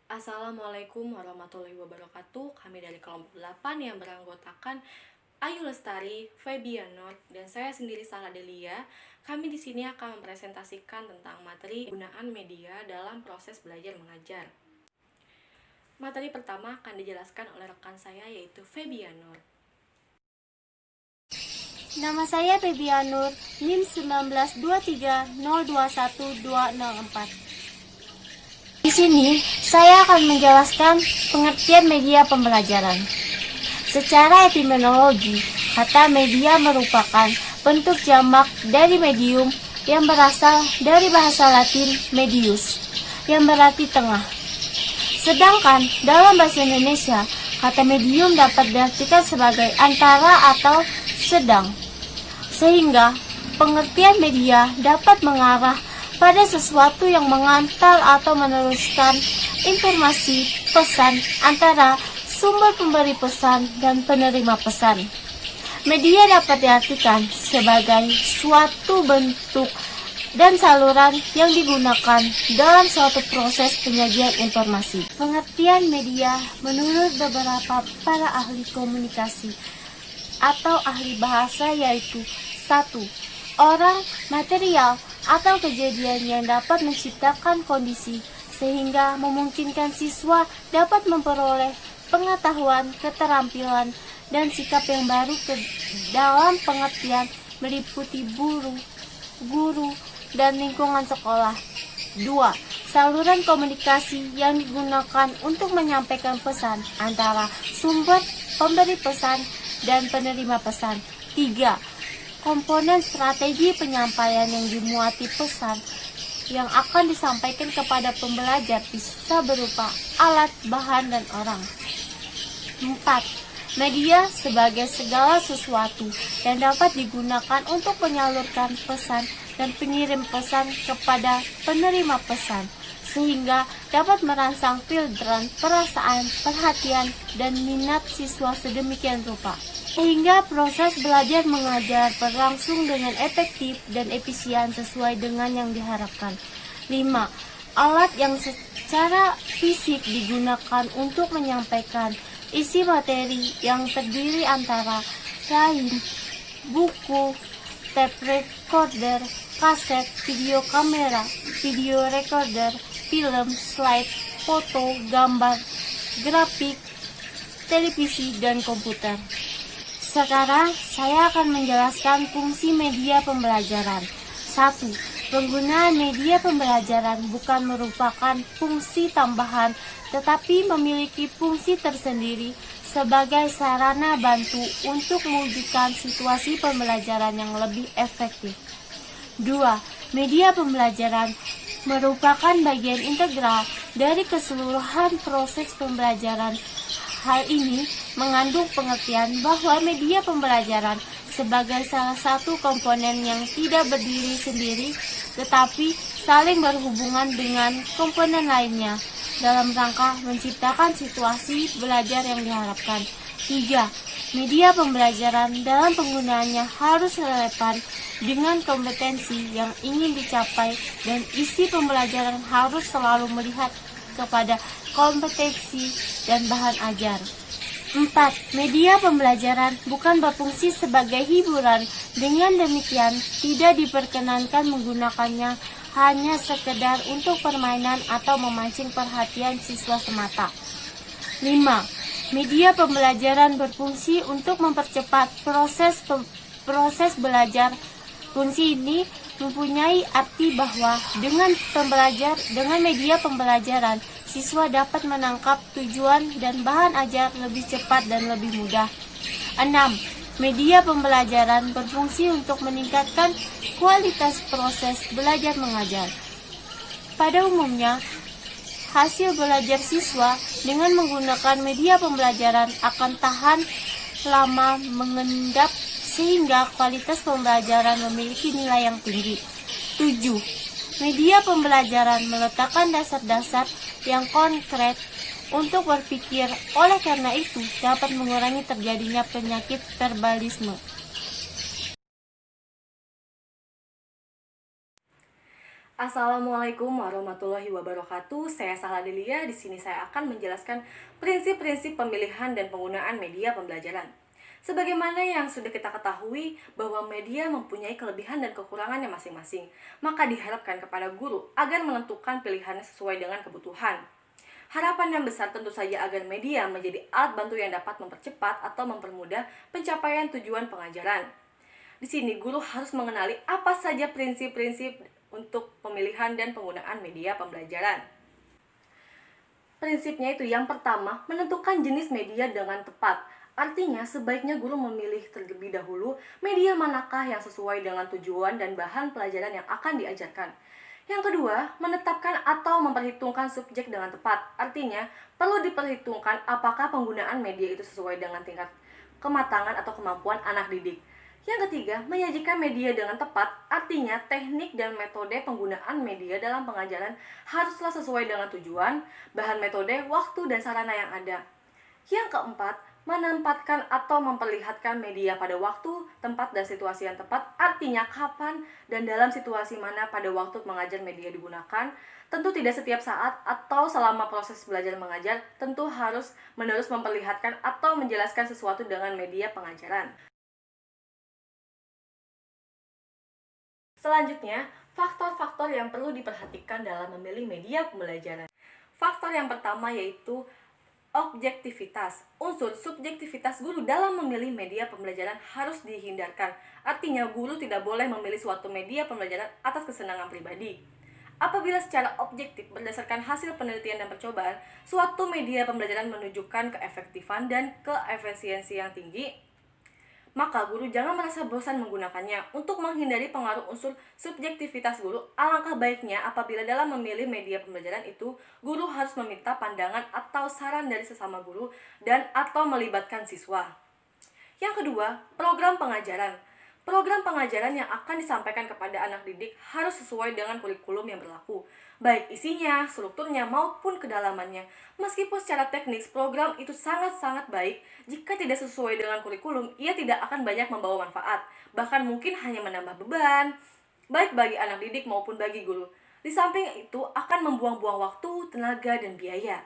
Assalamualaikum warahmatullahi wabarakatuh. Kami dari kelompok 8 yang beranggotakan Ayu Lestari, Febianor, dan saya sendiri Sarah Delia. Kami di sini akan mempresentasikan tentang materi penggunaan media dalam proses belajar mengajar. Materi pertama akan dijelaskan oleh rekan saya yaitu Febianor. Nama saya Febianur, NIM 192302124. Di sini, saya akan menjelaskan pengertian media pembelajaran. Secara etimologi, kata media merupakan bentuk jamak dari medium yang berasal dari bahasa Latin medius, yang berarti tengah. Sedangkan dalam bahasa Indonesia, kata medium dapat diartikan sebagai antara atau sedang. Sehingga pengertian media dapat mengarah pada sesuatu yang mengantar atau meneruskan informasi pesan antara sumber pemberi pesan dan penerima pesan. Media dapat diartikan sebagai suatu bentuk dan saluran yang digunakan dalam suatu proses penyajian informasi. Pengertian media menurut beberapa para ahli komunikasi atau ahli bahasa yaitu 1. Orang, material, atau kejadian yang dapat menciptakan kondisi sehingga memungkinkan siswa dapat memperoleh pengetahuan, keterampilan, dan sikap yang baru dalam pengertian meliputi guru, dan lingkungan sekolah. 2. Saluran komunikasi yang digunakan untuk menyampaikan pesan antara sumber pemberi pesan dan penerima pesan. 3. Komponen strategi penyampaian yang dimuati pesan yang akan disampaikan kepada pembelajar bisa berupa alat, bahan, dan orang. 4. Media sebagai segala sesuatu yang dapat digunakan untuk menyalurkan pesan dan pengirim pesan kepada penerima pesan, sehingga dapat merangsang filteran perasaan, perhatian, dan minat siswa sedemikian rupa, sehingga proses belajar mengajar berlangsung dengan efektif dan efisien sesuai dengan yang diharapkan. 5. Alat yang secara fisik digunakan untuk menyampaikan isi materi yang terdiri antara lain, buku, tape recorder, kaset, video kamera, video recorder, film, slide, foto, gambar, grafik, televisi, dan komputer. Sekarang saya akan menjelaskan fungsi media pembelajaran. 1. Penggunaan media pembelajaran bukan merupakan fungsi tambahan, tetapi memiliki fungsi tersendiri sebagai sarana bantu untuk mewujudkan situasi pembelajaran yang lebih efektif. 2. Media pembelajaran merupakan bagian integral dari keseluruhan proses pembelajaran. Hal ini mengandung pengertian bahwa media pembelajaran sebagai salah satu komponen yang tidak berdiri sendiri, tetapi saling berhubungan dengan komponen lainnya dalam rangka menciptakan situasi belajar yang diharapkan. 3. Media pembelajaran dalam penggunaannya harus relevan dengan kompetensi yang ingin dicapai dan isi pembelajaran harus selalu melihat kepada kompetensi dan bahan ajar. 4. Media pembelajaran bukan berfungsi sebagai hiburan. Dengan demikian, tidak diperkenankan menggunakannya hanya sekedar untuk permainan atau memancing perhatian siswa semata. 5. Media pembelajaran berfungsi untuk mempercepat proses belajar. Fungsi ini mempunyai arti bahwa dengan media pembelajaran, siswa dapat menangkap tujuan dan bahan ajar lebih cepat dan lebih mudah. 6. Media pembelajaran berfungsi untuk meningkatkan kualitas proses belajar mengajar. Pada umumnya, hasil belajar siswa dengan menggunakan media pembelajaran akan tahan lama mengendap sehingga kualitas pembelajaran memiliki nilai yang tinggi. 7. Media pembelajaran meletakkan dasar-dasar yang konkret untuk berpikir, oleh karena itu dapat mengurangi terjadinya penyakit verbalisme. Assalamualaikum warahmatullahi wabarakatuh. Saya Sahla Delia. Di sini saya akan menjelaskan prinsip-prinsip pemilihan dan penggunaan media pembelajaran. Sebagaimana yang sudah kita ketahui bahwa media mempunyai kelebihan dan kekurangannya masing-masing, maka diharapkan kepada guru agar menentukan pilihannya sesuai dengan kebutuhan. Harapan yang besar tentu saja agar media menjadi alat bantu yang dapat mempercepat atau mempermudah pencapaian tujuan pengajaran. Di sini guru harus mengenali apa saja prinsip-prinsip untuk pemilihan dan penggunaan media pembelajaran. Prinsipnya itu yang pertama, menentukan jenis media dengan tepat. Artinya, sebaiknya guru memilih terlebih dahulu media manakah yang sesuai dengan tujuan dan bahan pelajaran yang akan diajarkan. Yang kedua, menetapkan atau memperhitungkan subjek dengan tepat. Artinya, perlu diperhitungkan apakah penggunaan media itu sesuai dengan tingkat kematangan atau kemampuan anak didik. Yang ketiga, menyajikan media dengan tepat, artinya teknik dan metode penggunaan media dalam pengajaran haruslah sesuai dengan tujuan, bahan metode, waktu, dan sarana yang ada. Yang keempat, menempatkan atau memperlihatkan media pada waktu, tempat, dan situasi yang tepat, artinya kapan dan dalam situasi mana pada waktu mengajar media digunakan. Tentu tidak setiap saat atau selama proses belajar mengajar, tentu harus menerus memperlihatkan atau menjelaskan sesuatu dengan media pengajaran. Selanjutnya, faktor-faktor yang perlu diperhatikan dalam memilih media pembelajaran. Faktor yang pertama yaitu objektivitas. Unsur subjektivitas guru dalam memilih media pembelajaran harus dihindarkan. Artinya, guru tidak boleh memilih suatu media pembelajaran atas kesenangan pribadi. Apabila secara objektif berdasarkan hasil penelitian dan percobaan, suatu media pembelajaran menunjukkan keefektifan dan keefisiensi yang tinggi, maka guru jangan merasa bosan menggunakannya. Untuk menghindari pengaruh unsur subjektivitas guru, alangkah baiknya apabila dalam memilih media pembelajaran itu, guru harus meminta pandangan atau saran dari sesama guru dan atau melibatkan siswa. Yang kedua, program pengajaran. Program pengajaran yang akan disampaikan kepada anak didik harus sesuai dengan kurikulum yang berlaku, baik isinya, strukturnya, maupun kedalamannya. Meskipun secara teknis program itu sangat-sangat baik, jika tidak sesuai dengan kurikulum, ia tidak akan banyak membawa manfaat, bahkan mungkin hanya menambah beban, baik bagi anak didik maupun bagi guru. Di samping itu akan membuang-buang waktu, tenaga, dan biaya.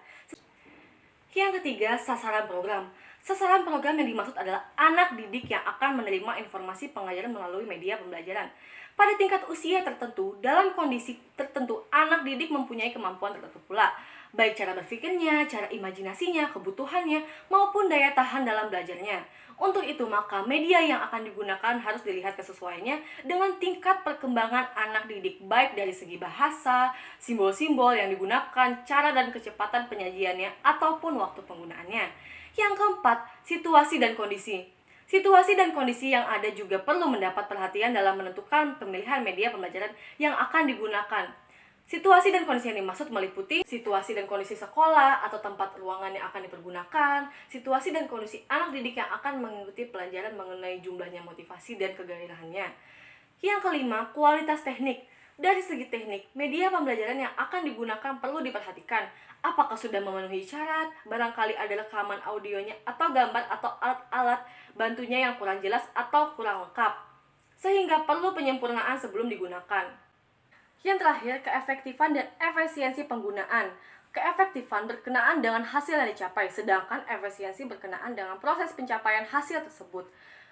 Yang ketiga, sasaran program. Sasaran program yang dimaksud adalah anak didik yang akan menerima informasi pengajaran melalui media pembelajaran. Pada tingkat usia tertentu, dalam kondisi tertentu, anak didik mempunyai kemampuan tertentu pula, baik cara berpikirnya, cara imajinasinya, kebutuhannya, maupun daya tahan dalam belajarnya. Untuk itu, maka media yang akan digunakan harus dilihat kesesuaiannya dengan tingkat perkembangan anak didik, baik dari segi bahasa, simbol-simbol yang digunakan, cara dan kecepatan penyajiannya, ataupun waktu penggunaannya. Yang keempat, situasi dan kondisi. Situasi dan kondisi yang ada juga perlu mendapat perhatian dalam menentukan pemilihan media pembelajaran yang akan digunakan. Situasi dan kondisi yang dimaksud meliputi situasi dan kondisi sekolah atau tempat ruangan yang akan dipergunakan, situasi dan kondisi anak didik yang akan mengikuti pelajaran mengenai jumlahnya, motivasi, dan kegairahannya. Yang kelima, kualitas teknik. Dari segi teknik, media pembelajaran yang akan digunakan perlu diperhatikan. Apakah sudah memenuhi syarat, barangkali ada rekaman audionya atau gambar atau alat-alat bantunya yang kurang jelas atau kurang lengkap, sehingga perlu penyempurnaan sebelum digunakan. Yang terakhir, keefektifan dan efisiensi penggunaan. Keefektifan berkenaan dengan hasil yang dicapai, sedangkan efisiensi berkenaan dengan proses pencapaian hasil tersebut.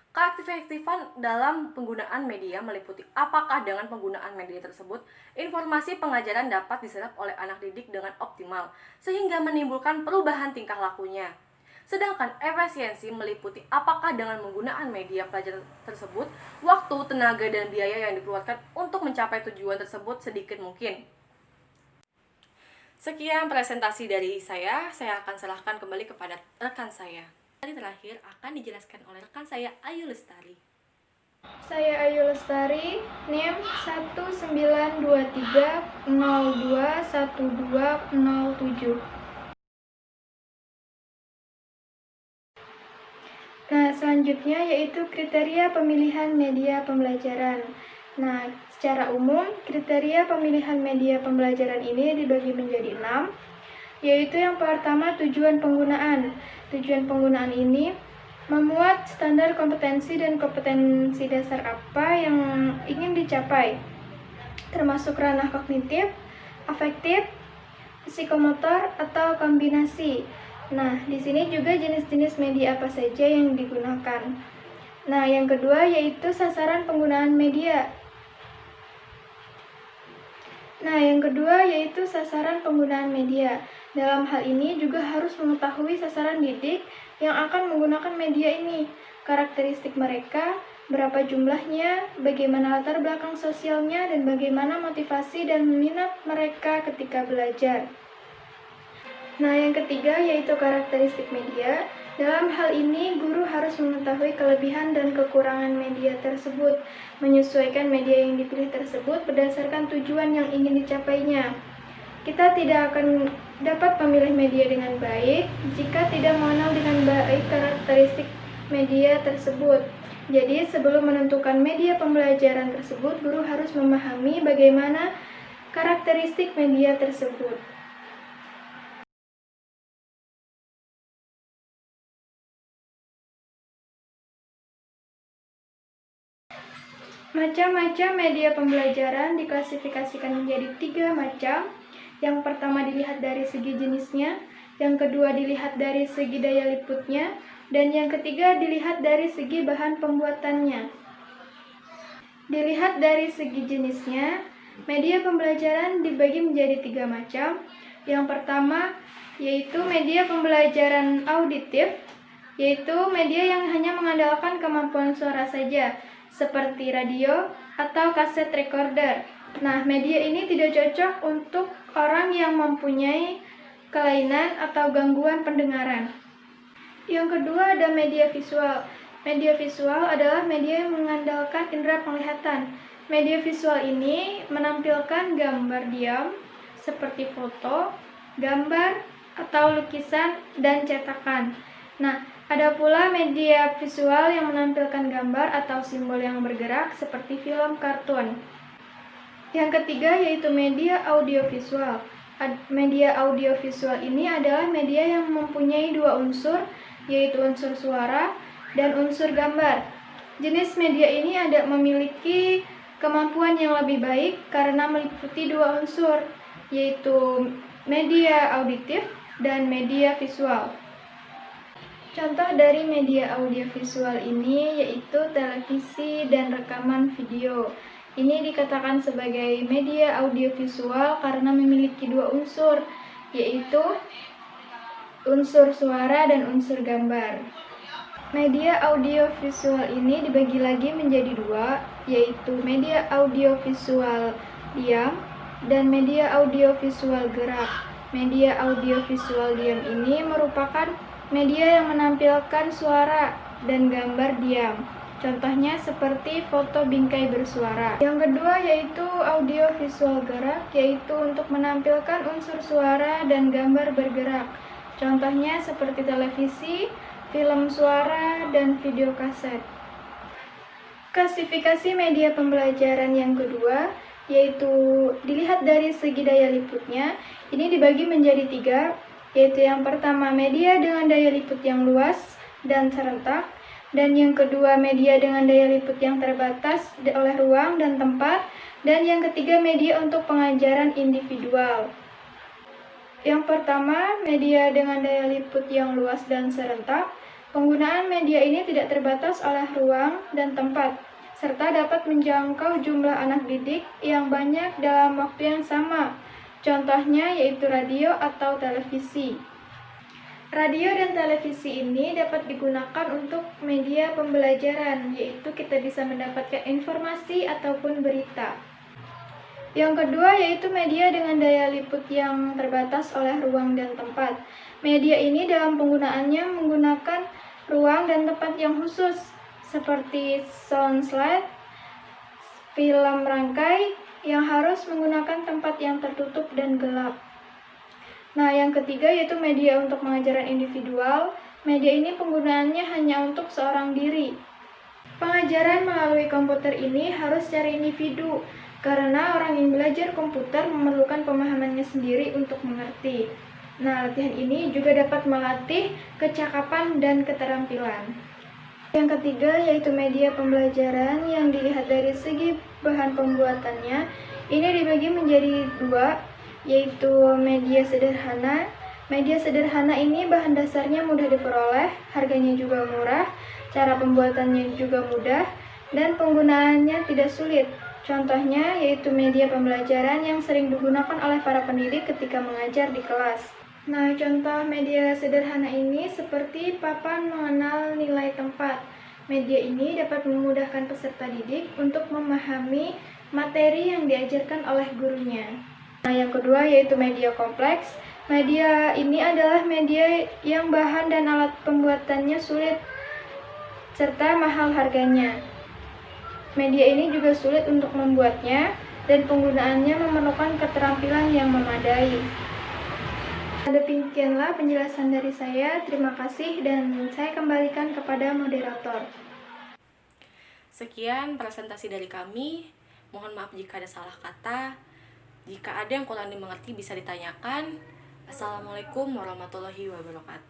Keefektifan dalam penggunaan media meliputi apakah dengan penggunaan media tersebut, informasi pengajaran dapat diserap oleh anak didik dengan optimal, sehingga menimbulkan perubahan tingkah lakunya. Sedangkan efisiensi meliputi apakah dengan menggunakan media pelajaran tersebut, waktu, tenaga, dan biaya yang dikeluarkan untuk mencapai tujuan tersebut sedikit mungkin. Sekian presentasi dari saya akan serahkan kembali kepada rekan saya. Yang terakhir akan dijelaskan oleh rekan saya, Ayu Lestari. Saya Ayu Lestari, NIM 1923021207. Nah, selanjutnya yaitu kriteria pemilihan media pembelajaran. Nah, secara umum, kriteria pemilihan media pembelajaran ini dibagi menjadi 6, yaitu yang pertama tujuan penggunaan. Tujuan penggunaan ini memuat standar kompetensi dan kompetensi dasar apa yang ingin dicapai. termasuk ranah kognitif, afektif, psikomotor, atau kombinasi. Nah, di sini juga jenis-jenis media apa saja yang digunakan. Nah, yang kedua yaitu sasaran penggunaan media. Dalam hal ini juga harus mengetahui sasaran didik yang akan menggunakan media ini, karakteristik mereka, berapa jumlahnya, bagaimana latar belakang sosialnya, dan bagaimana motivasi dan minat mereka ketika belajar. Nah, yang ketiga yaitu karakteristik media. Dalam hal ini, guru harus mengetahui kelebihan dan kekurangan media tersebut, menyesuaikan media yang dipilih tersebut berdasarkan tujuan yang ingin dicapainya. Kita tidak akan dapat memilih media dengan baik jika tidak mengenal dengan baik karakteristik media tersebut. Jadi, sebelum menentukan media pembelajaran tersebut, guru harus memahami bagaimana karakteristik media tersebut. Macam-macam media pembelajaran diklasifikasikan menjadi 3 macam. Yang pertama dilihat dari segi jenisnya, yang kedua dilihat dari segi daya liputnya, dan yang ketiga dilihat dari segi bahan pembuatannya. Dilihat dari segi jenisnya, media pembelajaran dibagi menjadi 3 macam. Yang pertama yaitu media pembelajaran auditif, yaitu media yang hanya mengandalkan kemampuan suara saja, seperti radio atau kaset recorder. Nah, media ini tidak cocok untuk orang yang mempunyai kelainan atau gangguan pendengaran. Yang kedua ada media visual. Media visual adalah media yang mengandalkan indera penglihatan. Media visual ini menampilkan gambar diam seperti foto, gambar, atau lukisan dan cetakan. Nah, ada pula media visual yang menampilkan gambar atau simbol yang bergerak seperti film kartun. Yang ketiga yaitu media audiovisual. Media audiovisual ini adalah media yang mempunyai 2 unsur, yaitu unsur suara dan unsur gambar. Jenis media ini memiliki kemampuan yang lebih baik karena meliputi 2 unsur, yaitu media auditif dan media visual. Contoh dari media audiovisual ini yaitu televisi dan rekaman video. Ini dikatakan sebagai media audiovisual karena memiliki 2 unsur, yaitu unsur suara dan unsur gambar. Media audiovisual ini dibagi lagi menjadi 2, yaitu media audiovisual diam dan media audiovisual gerak. Media audiovisual diam ini merupakan media yang menampilkan suara dan gambar diam. Contohnya seperti foto bingkai bersuara. Yang kedua yaitu audiovisual gerak, yaitu untuk menampilkan unsur suara dan gambar bergerak. Contohnya seperti televisi, film suara, dan video kaset. Klasifikasi media pembelajaran yang kedua yaitu dilihat dari segi daya liputnya. Ini dibagi menjadi 3, yaitu yang pertama media dengan daya liput yang luas dan serentak, dan yang kedua media dengan daya liput yang terbatas oleh ruang dan tempat, dan yang ketiga media untuk pengajaran individual. Yang pertama, media dengan daya liput yang luas dan serentak. Penggunaan media ini tidak terbatas oleh ruang dan tempat, serta dapat menjangkau jumlah anak didik yang banyak dalam waktu yang sama. Contohnya yaitu radio atau televisi. Radio dan televisi ini dapat digunakan untuk media pembelajaran, yaitu kita bisa mendapatkan informasi ataupun berita. Yang kedua yaitu media dengan daya liput yang terbatas oleh ruang dan tempat. Media ini dalam penggunaannya menggunakan ruang dan tempat yang khusus, seperti sound slide, film rangkai, yang harus menggunakan tempat yang tertutup dan gelap. Nah, yang ketiga yaitu media untuk pengajaran individual. Media ini penggunaannya hanya untuk seorang diri. Pengajaran melalui komputer ini harus secara individu, karena orang yang belajar komputer memerlukan pemahamannya sendiri untuk mengerti. Nah, latihan ini juga dapat melatih kecakapan dan keterampilan. Yang ketiga yaitu media pembelajaran yang dilihat dari segi bahan pembuatannya. Ini dibagi menjadi dua, yaitu media sederhana. Media sederhana ini bahan dasarnya mudah diperoleh, harganya juga murah, cara pembuatannya juga mudah, dan penggunaannya tidak sulit. Contohnya yaitu media pembelajaran yang sering digunakan oleh para pendidik ketika mengajar di kelas. Nah, contoh media sederhana ini seperti papan mengenal nilai tempat. Media ini dapat memudahkan peserta didik untuk memahami materi yang diajarkan oleh gurunya. Nah, yang kedua yaitu media kompleks. Media ini adalah media yang bahan dan alat pembuatannya sulit serta mahal harganya. Media ini juga sulit untuk membuatnya dan penggunaannya memerlukan keterampilan yang memadai. Demikianlah penjelasan dari saya. Terima kasih dan saya kembalikan kepada moderator. Sekian presentasi dari kami. Mohon maaf jika ada salah kata. Jika ada yang kurang dimengerti bisa ditanyakan. Assalamualaikum warahmatullahi wabarakatuh.